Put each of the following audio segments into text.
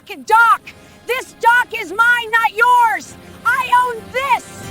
fucking dock! This dock is mine, not yours! I own this!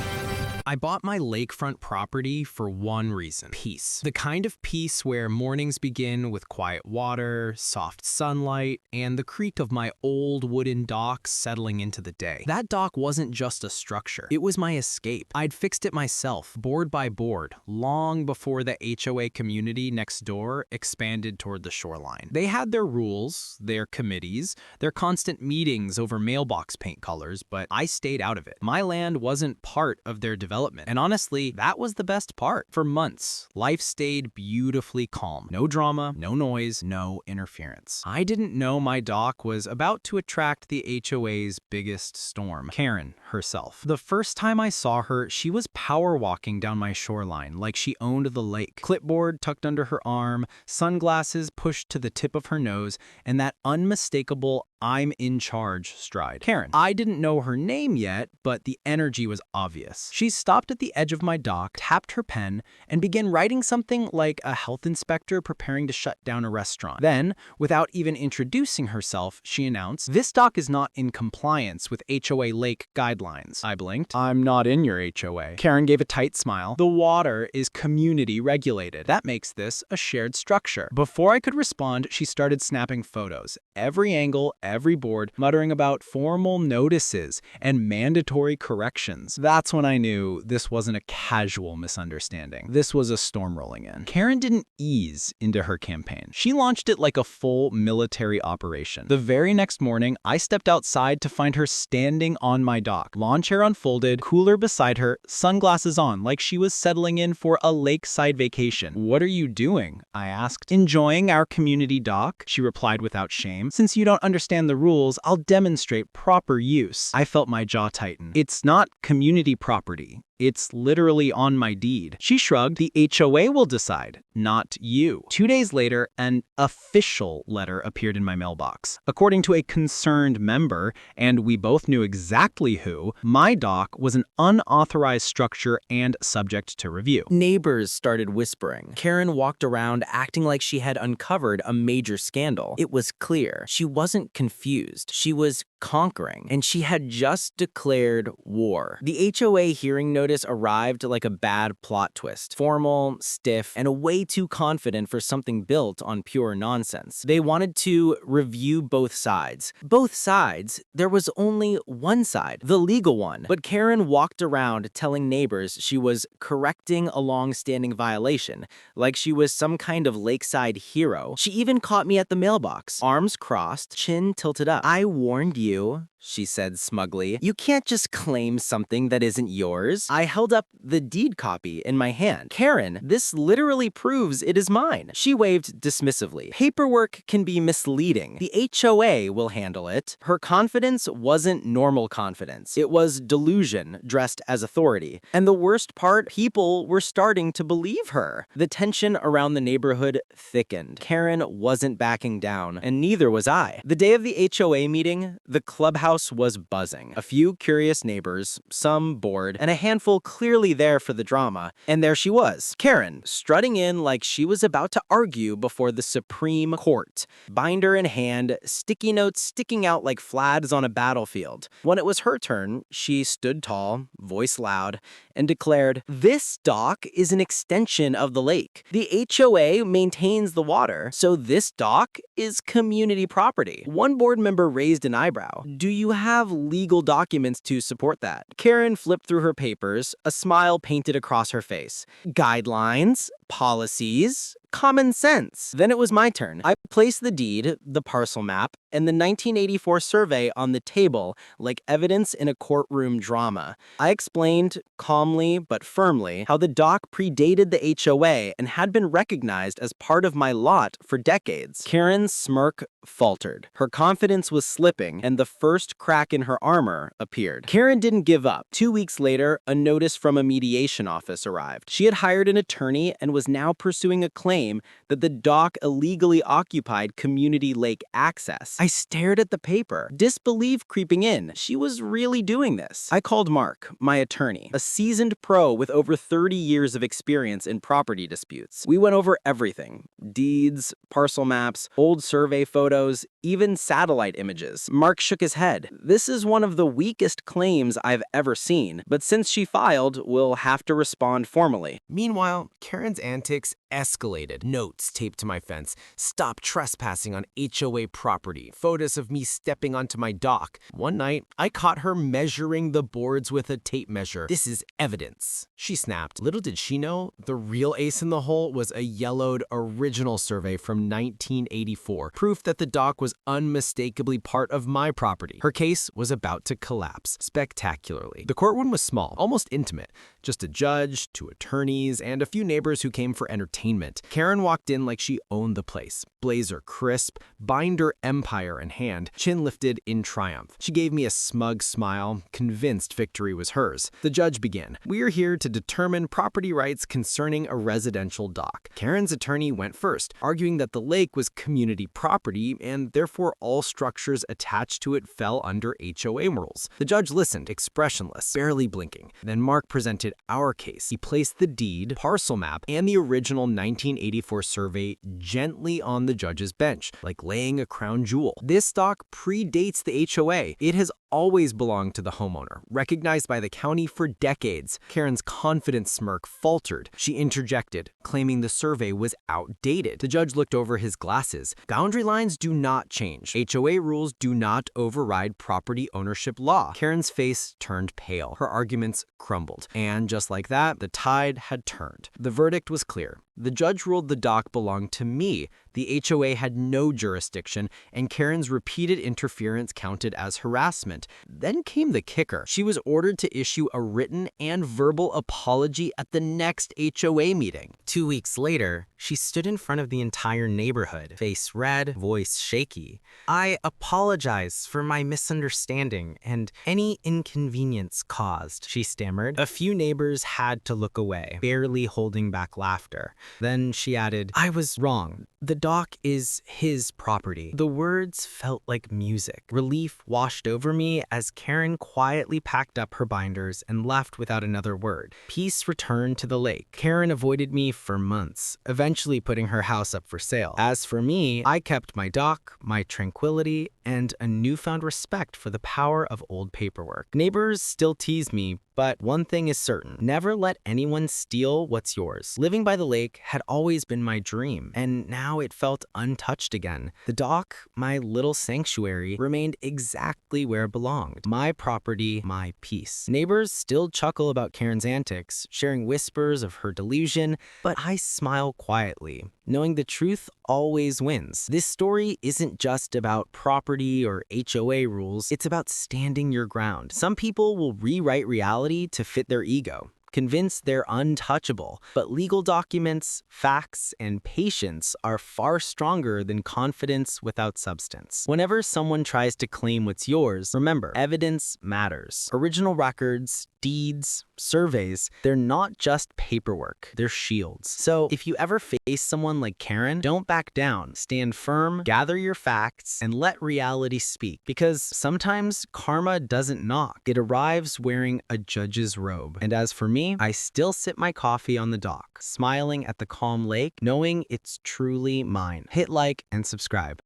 I bought my lakefront property for one reason: peace. The kind of peace where mornings begin with quiet water, soft sunlight, and the creak of my old wooden dock settling into the day. That dock wasn't just a structure. It was my escape. I'd fixed it myself, board by board, long before the HOA community next door expanded toward the shoreline. They had their rules, their committees, their constant meetings over mailbox paint colors, but I stayed out of it. My land wasn't part of their development. And honestly, that was the best part. For months, life stayed beautifully calm. No drama, no noise, no interference. I didn't know my dock was about to attract the HOA's biggest storm, Karen herself. The first time I saw her, she was power walking down my shoreline like she owned the lake. Clipboard tucked under her arm, sunglasses pushed to the tip of her nose, and that unmistakable "I'm in charge" stride. Karen. I didn't know her name yet, but the energy was obvious. She stopped at the edge of my dock, tapped her pen, and began writing something like a health inspector preparing to shut down a restaurant. Then, without even introducing herself, she announced, "This dock is not in compliance with HOA lake guidelines." I blinked. "I'm not in your HOA." Karen gave a tight smile. "The water is community regulated. That makes this a shared structure." Before I could respond, she started snapping photos. Every angle, every board, muttering about formal notices and mandatory corrections. That's when I knew this wasn't a casual misunderstanding. This was a storm rolling in. Karen didn't ease into her campaign. She launched it like a full military operation. The very next morning, I stepped outside to find her standing on my dock, lawn chair unfolded, cooler beside her, sunglasses on, like she was settling in for a lakeside vacation. "What are you doing?" I asked. "Enjoying our community dock," she replied without shame. "Since you don't understand the rules, I'll demonstrate proper use." I felt my jaw tighten. "It's not community property. It's literally on my deed." She shrugged. "The HOA will decide, not you." 2 days later, an official letter appeared in my mailbox. According to a concerned member, and we both knew exactly who, my dock was an unauthorized structure and subject to review. Neighbors started whispering. Karen walked around acting like she had uncovered a major scandal. It was clear. She wasn't confused. She was conquering, and she had just declared war. The HOA hearing notice arrived like a bad plot twist. Formal, stiff, and way too confident for something built on pure nonsense. They wanted to review both sides. Both sides? There was only one side, the legal one. But Karen walked around telling neighbors she was correcting a long-standing violation, like she was some kind of lakeside hero. She even caught me at the mailbox, arms crossed, chin tilted up. "I warned you," she said smugly. "You can't just claim something that isn't yours." I held up the deed copy in my hand. "Karen, this literally proves it is mine." She waved dismissively. "Paperwork can be misleading. The HOA will handle it." Her confidence wasn't normal confidence. It was delusion dressed as authority. And the worst part, people were starting to believe her. The tension around the neighborhood thickened. Karen wasn't backing down, and neither was I. The day of the HOA meeting, the clubhouse was buzzing. A few curious neighbors, some bored, and a handful clearly there for the drama. And there she was, Karen, strutting in like she was about to argue before the Supreme Court. Binder in hand, sticky notes sticking out like flags on a battlefield. When it was her turn, she stood tall, voice loud, and declared, "This dock is an extension of the lake. The HOA maintains the water, so this dock is community property." One board member raised an eyebrow. "Do you have legal documents to support that?" Karen flipped through her papers, a smile painted across her face. "Guidelines, policies, common sense." Then it was my turn. I placed the deed, the parcel map, and the 1984 survey on the table like evidence in a courtroom drama. I explained, calmly but firmly, how the dock predated the HOA and had been recognized as part of my lot for decades. Karen's smirk faltered. Her confidence was slipping, and the first crack in her armor appeared. Karen didn't give up. 2 weeks later, a notice from a mediation office arrived. She had hired an attorney and was now pursuing a claim claim that the dock illegally occupied community lake access. I stared at the paper, disbelief creeping in. She was really doing this. I called Mark, my attorney, a seasoned pro with over 30 years of experience in property disputes. We went over everything: deeds, parcel maps, old survey photos, even satellite images. Mark shook his head. This is one of the weakest claims I've ever seen, but since she filed, we'll have to respond formally. Meanwhile, Karen's antics escalated. Notes taped to my fence. Stop trespassing on HOA property. Photos of me stepping onto my dock. One night, I caught her measuring the boards with a tape measure. This is evidence. She snapped. Little did she know, the real ace in the hole was a yellowed original survey from 1984. Proof that the dock was unmistakably part of my property. Her case was about to collapse spectacularly. The courtroom was small, almost intimate. Just a judge, two attorneys, and a few neighbors who came for entertainment. Karen walked in like she owned the place. Blazer crisp, binder empire in hand, chin lifted in triumph. She gave me a smug smile, convinced victory was hers. The judge began. "We're here to determine property rights concerning a residential dock." Karen's attorney went first, arguing that the lake was community property and therefore all structures attached to it fell under HOA rules. The judge listened, expressionless, barely blinking. Then Mark presented our case. He placed the deed, parcel map, and the original 1984 survey gently on the judge's bench, like laying a crown jewel. This dock predates the HOA. It has always belonged to the homeowner, recognized by the county for decades. Karen's confident smirk faltered. She interjected, claiming the survey was outdated. The judge looked over his glasses. Boundary lines do not change. HOA rules do not override property ownership law. Karen's face turned pale. Her arguments crumbled. And just like that, the tide had turned. The verdict was clear. The judge ruled the dock belonged to me. The HOA had no jurisdiction, and Karen's repeated interference counted as harassment. Then came the kicker. She was ordered to issue a written and verbal apology at the next HOA meeting. 2 weeks later, she stood in front of the entire neighborhood, face red, voice shaky. "I apologize for my misunderstanding and any inconvenience caused," she stammered. A few neighbors had to look away, barely holding back laughter. Then she added, "I was wrong. The dock is his property." The words felt like music. Relief washed over me as Karen quietly packed up her binders and left without another word. Peace returned to the lake. Karen avoided me for months, eventually putting her house up for sale. As for me, I kept my dock, my tranquility, and a newfound respect for the power of old paperwork. Neighbors still tease me, but one thing is certain: never let anyone steal what's yours. Living by the lake had always been my dream, and now it felt untouched again. The dock, my little sanctuary, remained exactly where it belonged. My property, my peace. Neighbors still chuckle about Karen's antics, sharing whispers of her delusion, but I smile quietly, knowing the truth always wins. This story isn't just about property or HOA rules, it's about standing your ground. Some people will rewrite reality to fit their ego, convinced they're untouchable. But legal documents, facts, and patience are far stronger than confidence without substance. Whenever someone tries to claim what's yours, remember, evidence matters. Original records, deeds, surveys, they're not just paperwork, they're shields. So if you ever face someone like Karen, don't back down. Stand firm, gather your facts, and let reality speak. Because sometimes karma doesn't knock. It arrives wearing a judge's robe. And as for me, I still sip my coffee on the dock, smiling at the calm lake, knowing it's truly mine. Hit like and subscribe.